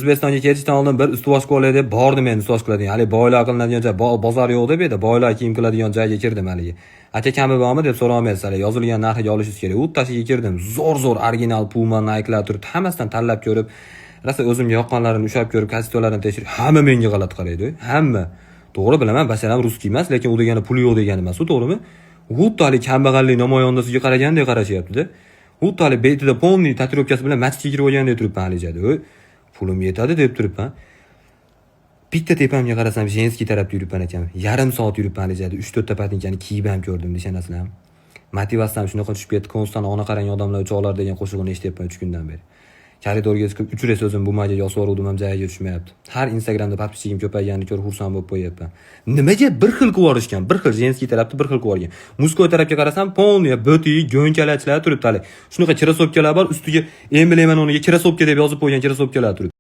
O'zbekistonga kelishdan oldin bir ust-bosh qilay deb bordim men ust-bosh qiladigan. Hali boylar qilinadigan joy, bozor yo'q deb edi. Boylar kiyim qiladigan joyga kirdim haligi. Aka kami bormi deb so'ramaysiz hali. Yozilgan narxiga olishingiz kerak. U tashiga kirdim. Zo'r original Puma, Nike'lar turibdi. Hammasidan tanlab ko'rib, rosa o'zimga yoqqanlarini ushlab ko'rib, kostolarini tekshirib, hamma menga g'alati qaraydi. Hamma. To'g'ri bilaman, basharam ruskiy emas, lekin u degani puli yo'q degani emas, u to'g'rimi? Xuddi hali kambag'allik namoyandasiga qaragandek qarashyapti-da. Xuddi hali betida polniy tatuirovkasi bilan masjidga kirib olgandek turibman hali joyda. Pulim yetadi deb turibman. Bitta tepamga qarasam, Jenskiy tarafda yuribman ekan. Yarim soat yuribman hali joyda. 3-4 ta patinkani kiyib ham ko'rdim, deshanasizlar. Motivatsiyam shunaqa tushib ketdi. Konstan ona qarang odamlar uchoqlar degan qo'shig'ini eshityapman 3 kundan beri. Koridorga chiqib 3 res o'zim bumaga yosvoruvdim ham joyiga tushmayapti. Har Instagramda podpischigim ko'payganini ko'rib xursand bo'lib qo'yapman. Nimaga bir xil qilib bir xil Jenskiy tarafda bir xil qilib Muskoy tarafga qarasam, polniy boti, go'nkalachlar turibdi hali. Shunaqa kirasopkalar bor, ustiga embleman o'rniga kirasopka deb yozib qo'ygan kirasopkalar turibdi.